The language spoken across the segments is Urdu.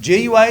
JUI,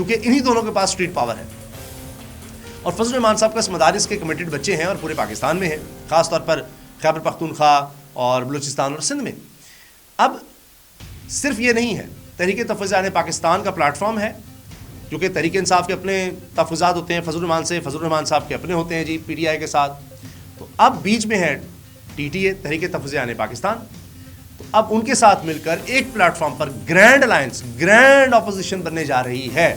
کیونکہ انہی دونوں کے پاس اسٹریٹ پاور ہے. اور فضل الرحمان صاحب کا مدارس کے کمیٹڈ بچے ہیں اور پورے پاکستان میں ہیں, خاص طور پر خیبر پختونخوا اور بلوچستان اور سندھ میں. اب صرف یہ نہیں ہے, تحریک تفویض پاکستان کا پلیٹ فارم ہے, کیونکہ تحریک انصاف کے اپنے تحفظات ہوتے ہیں فضل الرحمان سے, فضل الرحمان صاحب کے اپنے ہوتے ہیں جی پی ٹی آئی کے ساتھ. تو اب بیچ میں ہے ٹی ٹی اے, تحریک تفویض پاکستان. تو اب ان کے ساتھ مل کر ایک پلیٹ فارم پر گرینڈ الائنس, گرینڈ اپوزیشن بننے جا رہی ہے.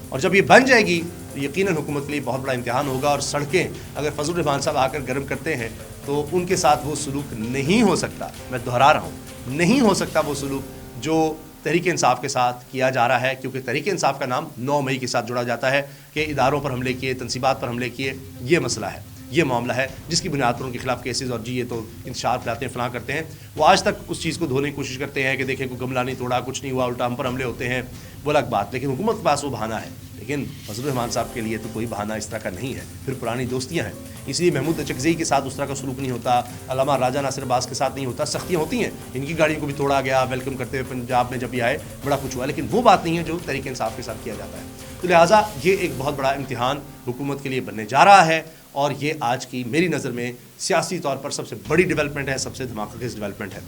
اور جب یہ بن جائے گی تو یقیناً حکومت کے لیے بہت بڑا امتحان ہوگا. اور سڑکیں اگر فضل الرحمان صاحب آ کر گرم کرتے ہیں تو ان کے ساتھ وہ سلوک نہیں ہو سکتا, میں دہرا رہا ہوں, نہیں ہو سکتا وہ سلوک جو تحریک انصاف کے ساتھ کیا جا رہا ہے. کیونکہ تحریک انصاف کا نام 9 مئی کے ساتھ جڑا جاتا ہے کہ اداروں پر حملے کیے, تنصیبات پر حملے کیے. یہ مسئلہ ہے, یہ معاملہ ہے جس کی بنیاد پر ان کے خلاف کیسز اور جی یہ تو انتشار پھیلاتے ہیں, فلاں کرتے ہیں. وہ آج تک اس چیز کو دھونے کی کوشش کرتے ہیں کہ دیکھیں کوئی گملہ نہیں توڑا, کچھ نہیں ہوا, الٹا ہم پر حملے ہوتے ہیں, وہ الگ بات. لیکن حکومت کے پاس وہ بہانہ ہے. لیکن فضل الرحمان صاحب کے لیے تو کوئی بہانہ اس طرح کا نہیں ہے, پھر پرانی دوستیاں ہیں. اس لیے محمود اچکزئی کے ساتھ اس طرح کا سلوک نہیں ہوتا, علامہ راجہ ناصر عباس کے ساتھ نہیں ہوتا. سختیاں ہوتی ہیں, ان کی گاڑیوں کو بھی توڑا گیا ویلکم کرتے ہوئے پنجاب میں جب یہ آئے, بڑا کچھ ہوا, لیکن وہ بات نہیں ہے جو تحریک انصاف کے ساتھ کیا جاتا ہے. تو لہٰذا یہ ایک بہت بڑا امتحان حکومت کے لیے بننے جا رہا ہے. اور یہ آج کی میری نظر میں سیاسی طور پر سب سے بڑی ڈیولپمنٹ ہے, سب سے دھماکہ خیز ڈیولپمنٹ ہے.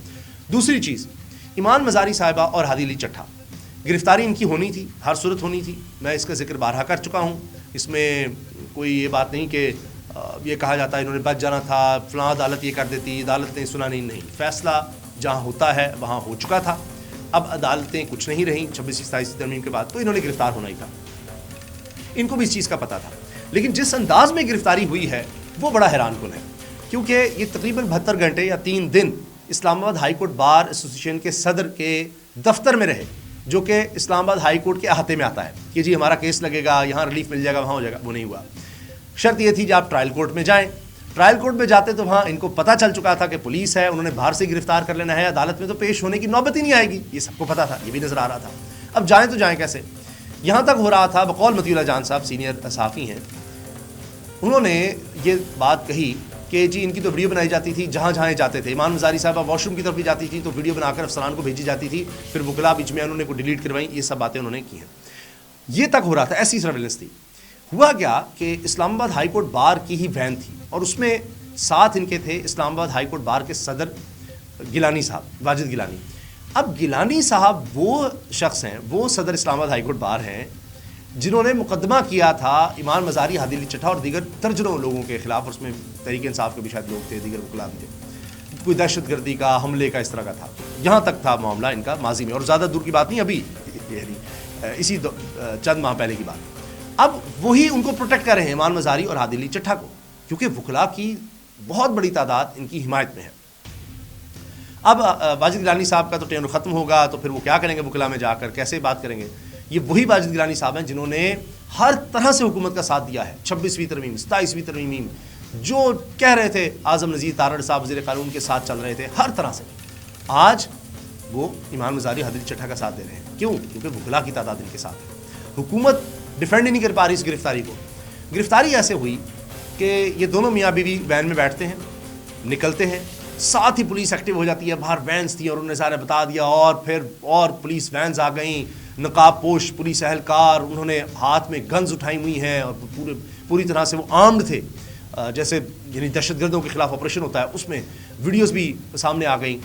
دوسری چیز, ایمان مزاری صاحبہ اور ہادی علی چٹھا, گرفتاری ان کی ہونی تھی, ہر صورت ہونی تھی. میں اس کا ذکر بارہا کر چکا ہوں. اس میں کوئی یہ بات نہیں کہ یہ کہا جاتا ہے انہوں نے بچ جانا تھا, فلاں عدالت یہ کر دیتی, عدالت نے سنا نہیں. فیصلہ جہاں ہوتا ہے وہاں ہو چکا تھا. اب عدالتیں کچھ نہیں رہیں 26-27 ترمیم کے بعد, تو انہوں نے گرفتار ہونا ہی تھا. ان کو بھی اس چیز کا پتہ تھا. لیکن جس انداز میں گرفتاری ہوئی ہے وہ بڑا حیران کن ہے, کیونکہ یہ تقریباً 72 گھنٹے یا 3 دن اسلام آباد ہائی کورٹ بار ایسوسیشن کے صدر کے دفتر میں رہے, جو کہ اسلام آباد ہائی کورٹ کے احاطے میں آتا ہے کہ جی ہمارا کیس لگے گا, یہاں ریلیف مل جائے گا, وہاں ہو جائے گا. وہ نہیں ہوا. شرط یہ تھی کہ آپ ٹرائل کورٹ میں جائیں. ٹرائل کورٹ میں جاتے تو وہاں ان کو پتہ چل چکا تھا کہ پولیس ہے, انہوں نے باہر سے گرفتار کر لینا ہے, عدالت میں تو پیش ہونے کی نوبت ہی نہیں آئے گی. یہ سب کو پتہ تھا, یہ بھی نظر آ رہا تھا. اب جائیں تو جائیں کیسے؟ یہاں تک ہو رہا تھا, بقول مطیع اللہ جان صاحب سینئر صحافی ہیں, انہوں نے یہ بات کہی کہ جی ان کی تو ویڈیو بنائی جاتی تھی جہاں جہاں جاتے تھے. ایمان مزاری صاحبہ واش روم کی طرف بھی جاتی تھی تو ویڈیو بنا کر افسران کو بھیجی جاتی تھی, پھر وکلاء بیچ میں انہوں نے کو ڈیلیٹ کروائیں. یہ سب باتیں انہوں نے کی ہیں. یہ تک ہو رہا تھا, ایسی سرویلنس تھی. ہوا کیا کہ اسلام آباد ہائی کورٹ بار کی ہی وین تھی, اور اس میں ساتھ ان کے تھے اسلام آباد ہائی کورٹ بار کے صدر گیلانی صاحب, واجد گیلانی. اب گیلانی صاحب وہ شخص ہیں, وہ صدر اسلام آباد ہائی کورٹ بار ہیں جنہوں نے مقدمہ کیا تھا ایمان مزاری, ہادی علی چٹھا اور دیگر درجنوں لوگوں کے خلاف. اور اس میں تحریک انصاف کے بھی شاید لوگ تھے, دیگر وکلاء بھی تھے. کوئی دہشت گردی کا, حملے کا, اس طرح کا تھا. یہاں تک تھا معاملہ ان کا ماضی میں, اور زیادہ دور کی بات نہیں, ابھی اسی چند ماہ پہلے کی بات. اب وہی ان کو پروٹیکٹ کر رہے ہیں, ایمان مزاری اور ہادی علی چٹھا کو, کیونکہ وکلاء کی بہت بڑی تعداد ان کی حمایت میں ہے. اب واجد گیلانی صاحب کا تو ٹینر ختم ہوگا تو پھر وہ کیا کریں گے وکلاء میں جا کر, کیسے بات کریں گے؟ یہ وہی واجد گیلانی صاحب ہیں جنہوں نے ہر طرح سے حکومت کا ساتھ دیا ہے. 26ویں ترمیم, 27ویں ترمیم, جو کہہ رہے تھے اعظم نذیر تارڑ صاحب وزیر قانون کے ساتھ چل رہے تھے ہر طرح سے. آج وہ ایمان مزاری, ہادی علی چٹھا کا ساتھ دے رہے ہیں. کیوں؟ کیونکہ وکلاء کی تعداد ان کے ساتھ ہے. حکومت ڈیفینڈ ہی نہیں کر پا رہی اس گرفتاری کو. گرفتاری ایسے ہوئی کہ یہ دونوں میاں بیوی وین میں بیٹھتے ہیں, نکلتے ہیں, ساتھ ہی پولیس ایکٹیو ہو جاتی ہے. باہر وینس تھیں اور انہوں نے سارے بتا دیا, اور پھر اور پولیس وینز آ گئیں, نقاب پوش پولیس اہلکار, انہوں نے ہاتھ میں گنز اٹھائی ہوئی ہیں اور پوری طرح سے وہ آرمڈ تھے, جیسے یعنی دہشت گردوں کے خلاف آپریشن ہوتا ہے. اس میں ویڈیوز بھی سامنے آ گئیں.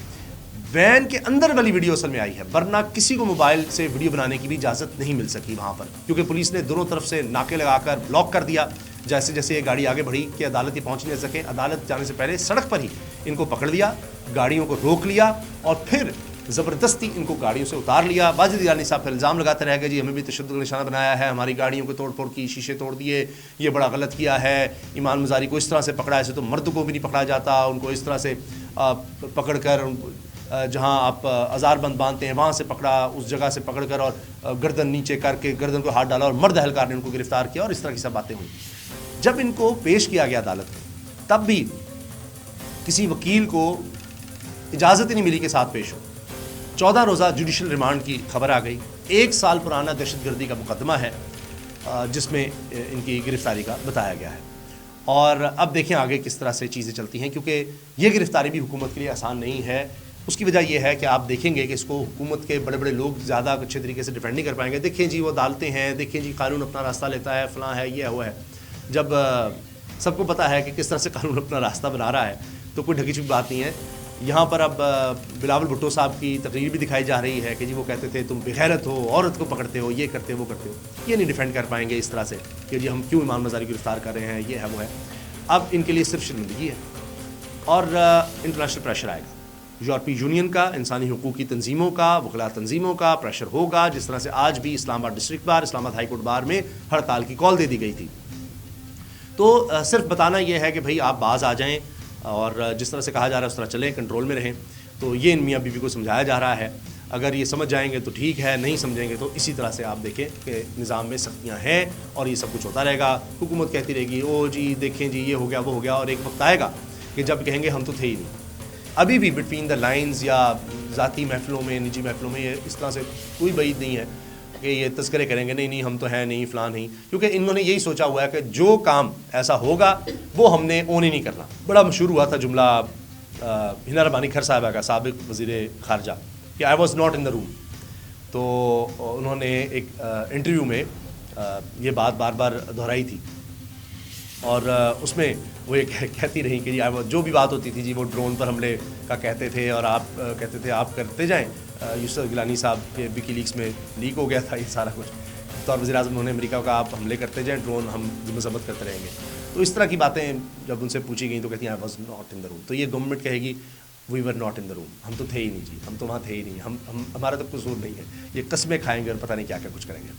وین کے اندر والی ویڈیو اصل میں آئی ہے, ورنہ کسی کو موبائل سے ویڈیو بنانے کی بھی اجازت نہیں مل سکی وہاں پر, کیونکہ پولیس نے دونوں طرف سے ناکے لگا کر بلاک کر دیا. جیسے جیسے یہ گاڑی آگے بڑھی کہ عدالت یہ پہنچ نہیں سکے, عدالت جانے سے پہلے سڑک پر ہی ان کو پکڑ لیا, گاڑیوں کو روک لیا, اور پھر زبردستی ان کو گاڑیوں سے اتار لیا. واجد گیلانی صاحب پھر الزام لگاتے رہ گئے جی ہمیں بھی تشدد کا نشانہ بنایا ہے, ہماری گاڑیوں کو توڑ پھوڑ کی, شیشے توڑ دیے, یہ بڑا غلط کیا ہے. ایمان مزاری کو اس طرح سے پکڑا, ایسے تو مرد کو بھی نہیں پکڑا جاتا, ان کو اس طرح سے پکڑ کر جہاں آپ ہزار بند باندھتے ہیں وہاں سے پکڑا, اس جگہ سے پکڑ کر اور گردن نیچے کر کے گردن کو ہاتھ ڈالا, اور مرد اہلکار نے ان کو گرفتار کیا, اور اس طرح کی سب باتیں ہوئی. جب ان کو پیش کیا گیا عدالت میں, تب بھی کسی وکیل کو اجازت ہی نہیں ملی کہ ساتھ پیش ہو. 14 روزہ جوڈیشل ریمانڈ کی خبر آ گئی. 1 سال پرانا دہشت گردی کا مقدمہ ہے جس میں ان کی گرفتاری کا بتایا گیا ہے. اور اب دیکھیں آگے کس طرح سے چیزیں چلتی ہیں, کیونکہ یہ گرفتاری بھی حکومت کے لیے آسان نہیں ہے. اس کی وجہ یہ ہے کہ آپ دیکھیں گے کہ اس کو حکومت کے بڑے بڑے لوگ زیادہ اچھے طریقے سے ڈیفینڈ نہیں کر پائیں گے. دیکھیں جی وہ عدالتیں ہیں, دیکھیں جی قانون اپنا راستہ لیتا ہے, فلاں ہے, یہ ہوا ہے. جب سب کو پتہ ہے کہ کس طرح سے قانون اپنا راستہ بنا رہا ہے تو کوئی ڈھکی چھپی بات نہیں ہے. یہاں پر اب بلاول بھٹو صاحب کی تقریر بھی دکھائی جا رہی ہے کہ جی وہ کہتے تھے تم بغیرت ہو, عورت کو پکڑتے ہو, یہ کرتے ہو, وہ کرتے ہو. یہ نہیں ڈیفینڈ کر پائیں گے اس طرح سے کہ جی ہم کیوں امام مزاری کو گرفتار کر رہے ہیں, یہ ہے وہ ہے. اب ان کے لیے صرف شرمندگی ہے اور انٹرنیشنل پریشر آئے گا. یورپی یونین کا, انسانی حقوق کی تنظیموں کا, وکلاء تنظیموں کا پریشر ہوگا. جس طرح سے آج بھی اسلام آباد ڈسٹرکٹ بار, اسلام آباد ہائی کورٹ بار میں ہڑتال کی کال دے دی گئی تھی. تو صرف بتانا یہ ہے کہ بھئی آپ باز آ جائیں اور جس طرح سے کہا جا رہا ہے اس طرح چلیں, کنٹرول میں رہیں. تو یہ ان میاں بیوی کو سمجھایا جا رہا ہے. اگر یہ سمجھ جائیں گے تو ٹھیک ہے, نہیں سمجھیں گے تو اسی طرح سے آپ دیکھیں کہ نظام میں سختیاں ہیں اور یہ سب کچھ ہوتا رہے گا. حکومت کہتی رہے گی او جی دیکھیں جی یہ ہو گیا وہ ہو گیا, اور ایک وقت آئے گا کہ جب کہیں گے ہم تو تھے ہی نہیں. ابھی بھی بٹوین دا لائنز یا ذاتی محفلوں میں, نجی محفلوں میں یہ اس طرح سے کوئی بعید نہیں ہے کہ یہ تذکرے کریں گے نہیں نہیں ہم تو ہیں نہیں, فلاں نہیں, کیونکہ انہوں نے یہی سوچا ہوا ہے کہ جو کام ایسا ہوگا وہ ہم نے اون ہی نہیں کرنا. بڑا مشہور ہوا تھا جملہ ہنا ربانی کھر صاحبہ کا, سابق وزیر خارجہ, کہ آئی واز ناٹ ان دا روم. تو انہوں نے ایک انٹرویو میں یہ بات بار بار دہرائی تھی اور اس میں وہ یہ کہتی رہی کہ جی جو بھی بات ہوتی تھی جی وہ ڈرون پر حملے کا کہتے تھے اور آپ کہتے تھے آپ کرتے جائیں. یوسف گیلانی صاحب کے وکی لیکس میں لیک ہو گیا تھا یہ سارا کچھ. تو وزیر اعظم انہوں نے امریکہ کا آپ حملے کرتے جائیں, ڈرون ہم مذمت کرتے رہیں گے. تو اس طرح کی باتیں جب ان سے پوچھی گئیں تو کہتی ہیں آئی واز ناٹ ان دا روم. تو یہ گورنمنٹ کہے گی وی ور ناٹ ان دا روم, ہم تو تھے ہی نہیں جی, ہم تو وہاں تھے ہی نہیں, ہم ہمارا تو قصور نہیں ہے. یہ قسمیں کھائیں گے اور پتہ نہیں کیا کیا کچھ کریں گے.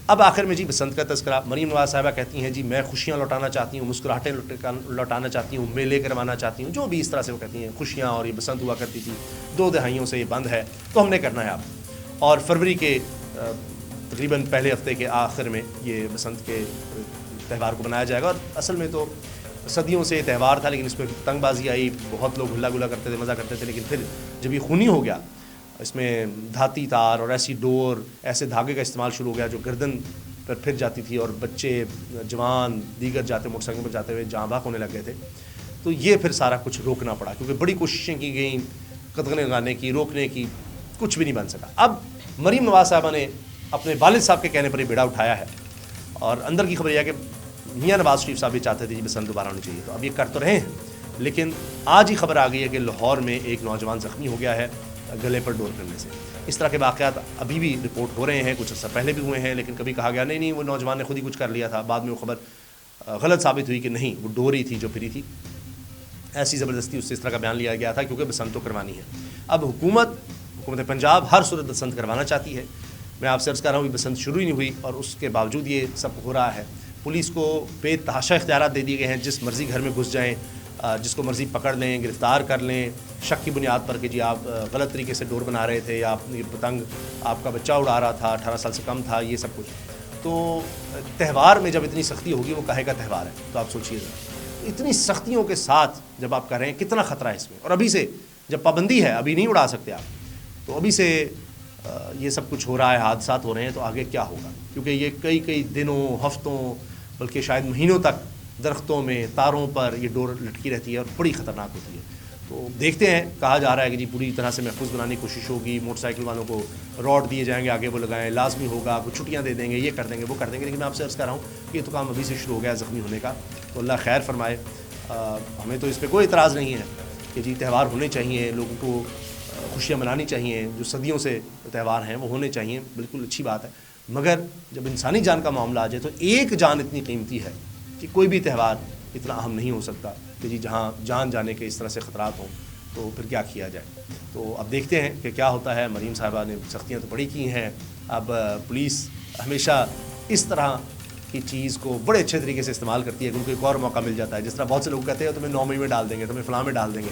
اب آخر میں جی بسنت کا تذکرہ. مریم نواز صاحبہ کہتی ہیں جی میں خوشیاں لوٹانا چاہتی ہوں, مسکراہٹیں لوٹانا چاہتی ہوں, میلے کروانا چاہتی ہوں, جو بھی اس طرح سے وہ کہتی ہیں خوشیاں. اور یہ بسنت ہوا کرتی تھی 2 دہائیوں سے یہ بند ہے تو ہم نے کرنا ہے اب. اور فروری کے تقریباً پہلے ہفتے کے آخر میں یہ بسنت کے تہوار کو منایا جائے گا. اور اصل میں تو صدیوں سے یہ تہوار تھا لیکن اس میں تنگ بازی آئی, بہت لوگ ہلا گلا کرتے تھے, مزہ کرتے تھے, لیکن پھر جب یہ خونی ہو گیا, اس میں دھاتی تار اور ایسی ڈور, ایسے دھاگے کا استعمال شروع ہو گیا جو گردن پر پھر جاتی تھی اور بچے, جوان, دیگر جاتے موٹر سائیکل پر جاتے ہوئے جاں بحق ہونے لگ گئے تھے. تو یہ پھر سارا کچھ روکنا پڑا کیونکہ بڑی کوششیں کی گئیں قدغن لگانے کی, روکنے کی, کچھ بھی نہیں بن سکا. اب مریم نواز صاحبہ نے اپنے والد صاحب کے کہنے پر یہ بیڑا اٹھایا ہے اور اندر کی خبر یہ ہے کہ میاں نواز شریف صاحب بھی چاہتے تھے جی بسنت دوبارہ ہونی چاہیے. تو اب یہ کر تو رہے ہیں لیکن آج ہی خبر آ گئی ہے کہ لاہور میں ایک نوجوان زخمی ہو گیا ہے گلے پر ڈور کرنے سے. اس طرح کے واقعات ابھی بھی رپورٹ ہو رہے ہیں, کچھ عرصہ پہلے بھی ہوئے ہیں, لیکن کبھی کہا گیا نہیں وہ نوجوان نے خود ہی کچھ کر لیا تھا. بعد میں وہ خبر غلط ثابت ہوئی کہ نہیں وہ ڈور ہی تھی جو پھری تھی. ایسی زبردستی اس سے اس طرح کا بیان لیا گیا تھا کیونکہ بسنت تو کروانی ہے. اب حکومت پنجاب ہر صورت بسنت کروانا چاہتی ہے. میں آپ سے عرض کر رہا ہوں کہ بسنت شروع ہی نہیں ہوئی اور اس کے باوجود یہ سب ہو رہا ہے. پولیس کو بے تحاشا اختیارات دے دیے گئے ہیں, جس مرضی گھر میں گھس جائیں, جس کو مرضی پکڑ لیں, گرفتار کر لیں شک کی بنیاد پر کہ جی آپ غلط طریقے سے ڈور بنا رہے تھے یا آپ یہ پتنگ آپ کا بچہ اڑا رہا تھا, 18 سال سے کم تھا, یہ سب کچھ. تو تہوار میں جب اتنی سختی ہوگی وہ کہے کا تہوار ہے. تو آپ سوچیے ذرا اتنی سختیوں کے ساتھ جب آپ کر رہے ہیں کتنا خطرہ ہے اس میں. اور ابھی سے جب پابندی ہے ابھی نہیں اڑا سکتے آپ, تو ابھی سے یہ سب کچھ ہو رہا ہے, حادثات ہو رہے ہیں, تو آگے کیا ہوگا. کیونکہ یہ کئی دنوں, ہفتوں, بلکہ شاید مہینوں تک درختوں میں, تاروں پر یہ ڈور لٹکی رہتی ہے اور بڑی خطرناک ہوتی ہے. تو دیکھتے ہیں, کہا جا رہا ہے کہ جی پوری طرح سے محفوظ بنانے کی کوشش ہوگی, موٹر سائیکل والوں کو راڈ دیے جائیں گے, آگے وہ لگائیں, لازمی ہوگا, کچھ چھٹیاں دے دیں گے, یہ کر دیں گے, وہ کر دیں گے. لیکن میں آپ سے عرض کر رہا ہوں کہ یہ تو کام ابھی سے شروع ہو گیا زخمی ہونے کا. تو اللہ خیر فرمائے. ہمیں تو اس پہ کوئی اعتراض نہیں ہے کہ جی تہوار ہونے چاہیے, لوگوں کو خوشیاں منانی چاہیے, جو صدیوں سے تہوار ہیں وہ ہونے چاہیے, بالکل اچھی بات ہے. مگر جب انسانی جان کا معاملہ آ جائے تو ایک جان اتنی قیمتی ہے کہ کوئی بھی تہوار اتنا اہم نہیں ہو سکتا کہ جی جہاں جان جانے کے اس طرح سے خطرات ہوں تو پھر کیا کیا جائے. تو اب دیکھتے ہیں کہ کیا ہوتا ہے. مریم صاحبہ نے سختیاں تو بڑی کی ہیں. اب پولیس ہمیشہ اس طرح کی چیز کو بڑے اچھے طریقے سے استعمال کرتی ہے کیونکہ ایک اور موقع مل جاتا ہے. جس طرح بہت سے لوگ کہتے ہیں تمہیں 9 مئی میں ڈال دیں گے, تمہیں فلاں میں ڈال دیں گے.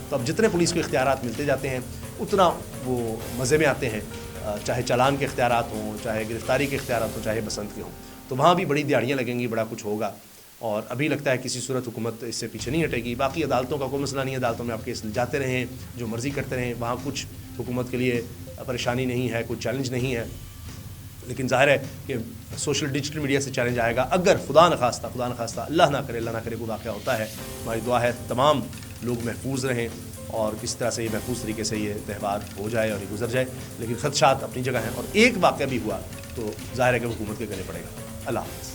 تو اب جتنے پولیس کو اختیارات ملتے جاتے ہیں اتنا وہ مزے میں آتے ہیں, چاہے چالان کے اختیارات ہوں, چاہے گرفتاری کے اختیارات ہوں, چاہے بسنت کے ہوں. تو وہاں بھی بڑی دیہڑیاں لگیں گی, بڑا کچھ ہوگا. اور ابھی لگتا ہے کسی صورت حکومت اس سے پیچھے نہیں ہٹے گی. باقی عدالتوں کا کوئی مسئلہ نہیں ہے, عدالتوں میں آپ کیس جاتے رہیں, جو مرضی کرتے رہیں, وہاں کچھ حکومت کے لیے پریشانی نہیں ہے, کوئی چیلنج نہیں ہے. لیکن ظاہر ہے کہ سوشل ڈیجیٹل میڈیا سے چیلنج آئے گا. اگر خدا نخواستہ اللہ نہ کرے کوئی واقعہ ہوتا ہے, ہماری دعا ہے تمام لوگ محفوظ رہیں, اور کس طرح سے یہ محفوظ طریقے سے یہ تہوار ہو جائے اور یہ گزر جائے. لیکن خدشات اپنی جگہ ہیں، اور ایک واقعہ بھی ہوا تو ظاہر ہے کہ حکومت کے گلے پڑے گا. اللہ حافظ.